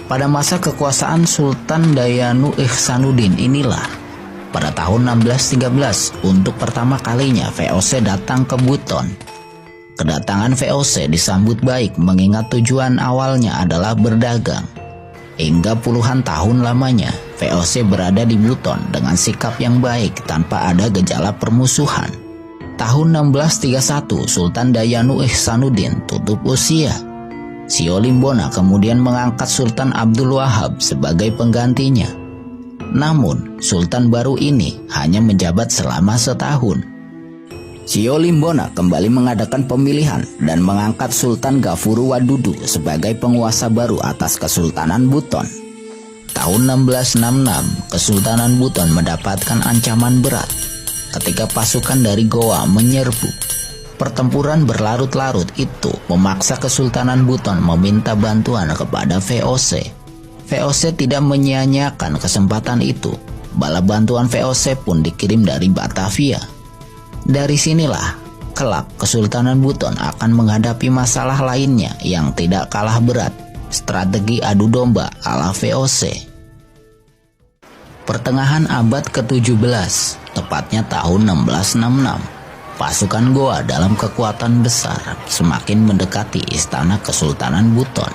Pada masa kekuasaan Sultan Dayanu Ihsanuddin inilah, pada tahun 1613 untuk pertama kalinya VOC datang ke Buton. Kedatangan VOC disambut baik mengingat tujuan awalnya adalah berdagang. Hingga puluhan tahun lamanya, VOC berada di Buton dengan sikap yang baik tanpa ada gejala permusuhan. Tahun 1631, Sultan Dayanu Ihsanuddin tutup usia. Sio Limbona kemudian mengangkat Sultan Abdul Wahab sebagai penggantinya. Namun, Sultan baru ini hanya menjabat selama setahun. Sio Limbona kembali mengadakan pemilihan dan mengangkat Sultan Gafuru Wadudu sebagai penguasa baru atas Kesultanan Buton. Tahun 1666, Kesultanan Buton mendapatkan ancaman berat ketika pasukan dari Goa menyerbu. Pertempuran berlarut-larut itu memaksa Kesultanan Buton meminta bantuan kepada VOC. VOC tidak menyia-nyiakan kesempatan itu. Bala bantuan VOC pun dikirim dari Batavia. Dari sinilah, kelak Kesultanan Buton akan menghadapi masalah lainnya yang tidak kalah berat, strategi adu domba ala VOC. Pertengahan abad ke-17, tepatnya tahun 1666, pasukan Goa dalam kekuatan besar semakin mendekati istana Kesultanan Buton.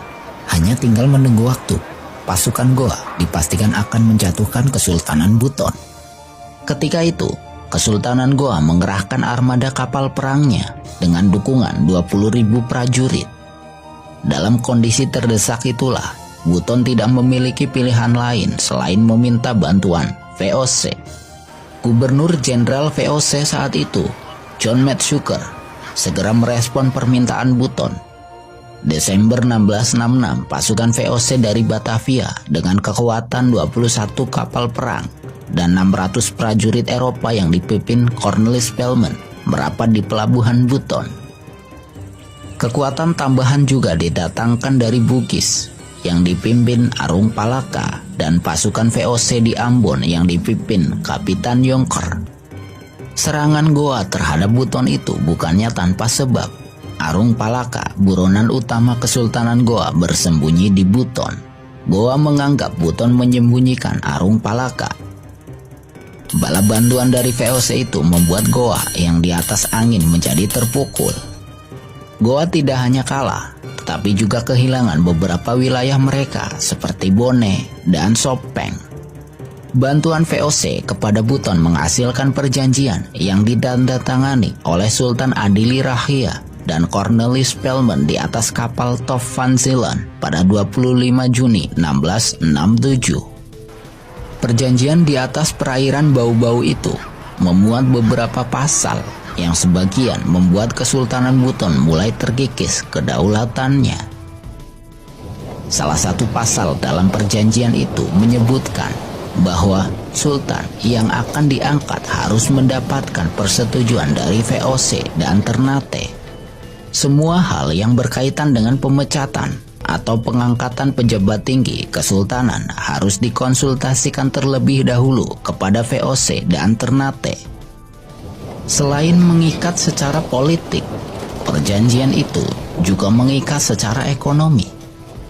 Hanya tinggal menunggu waktu, pasukan Goa dipastikan akan menjatuhkan Kesultanan Buton. Ketika itu, Kesultanan Goa mengerahkan armada kapal perangnya dengan dukungan 20.000 prajurit. Dalam kondisi terdesak itulah, Buton tidak memiliki pilihan lain selain meminta bantuan VOC. Gubernur Jenderal VOC saat itu, John Matsuyker, segera merespon permintaan Buton. Desember 1666, pasukan VOC dari Batavia dengan kekuatan 21 kapal perang dan 600 prajurit Eropa yang dipimpin Cornelis Spelman merapat di pelabuhan Buton. Kekuatan tambahan juga didatangkan dari Bugis yang dipimpin Arung Palaka dan pasukan VOC di Ambon yang dipimpin Kapitan Yongker. Serangan Goa terhadap Buton itu bukannya tanpa sebab. Arung Palaka, buronan utama Kesultanan Goa, bersembunyi di Buton. Goa menganggap Buton menyembunyikan Arung Palaka. Bala bantuan dari VOC itu membuat Goa yang di atas angin menjadi terpukul. Goa tidak hanya kalah, tetapi juga kehilangan beberapa wilayah mereka seperti Bone dan Sopeng. Bantuan VOC kepada Buton menghasilkan perjanjian yang ditandatangani oleh Sultan Adili Rahia dan Cornelis Spelman di atas kapal Top van Zeeland pada 25 Juni 1667. Perjanjian di atas perairan Bau-Bau itu memuat beberapa pasal yang sebagian membuat Kesultanan Buton mulai terkikis kedaulatannya. Salah satu pasal dalam perjanjian itu menyebutkan bahwa Sultan yang akan diangkat harus mendapatkan persetujuan dari VOC dan Ternate. Semua hal yang berkaitan dengan pemecatan atau pengangkatan pejabat tinggi Kesultanan harus dikonsultasikan terlebih dahulu kepada VOC dan Ternate. Selain mengikat secara politik, perjanjian itu juga mengikat secara ekonomi.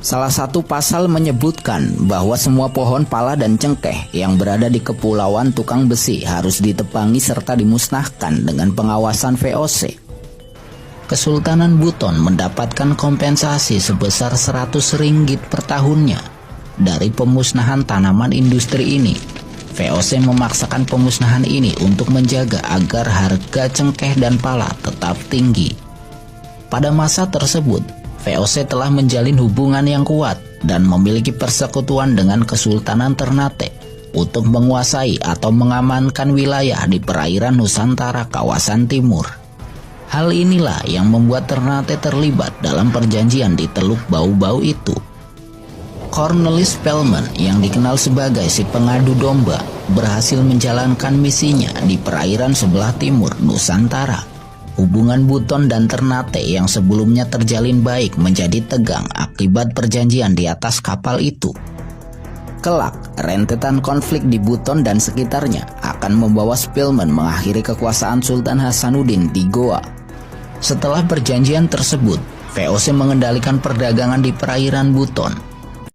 Salah satu pasal menyebutkan bahwa semua pohon pala dan cengkeh yang berada di kepulauan Tukang Besi harus ditebangi serta dimusnahkan dengan pengawasan VOC. Kesultanan Buton mendapatkan kompensasi sebesar 100 ringgit per tahunnya dari pemusnahan tanaman industri ini. VOC memaksakan pemusnahan ini untuk menjaga agar harga cengkeh dan pala tetap tinggi. Pada masa tersebut, VOC telah menjalin hubungan yang kuat dan memiliki persekutuan dengan Kesultanan Ternate untuk menguasai atau mengamankan wilayah di perairan Nusantara kawasan timur. Hal inilah yang membuat Ternate terlibat dalam perjanjian di Teluk Bau-Bau itu. Cornelis Spelman yang dikenal sebagai si pengadu domba berhasil menjalankan misinya di perairan sebelah timur Nusantara. Hubungan Buton dan Ternate yang sebelumnya terjalin baik menjadi tegang akibat perjanjian di atas kapal itu. Kelak, rentetan konflik di Buton dan sekitarnya akan membawa Spelman mengakhiri kekuasaan Sultan Hasanuddin di Goa. Setelah perjanjian tersebut, VOC mengendalikan perdagangan di perairan Buton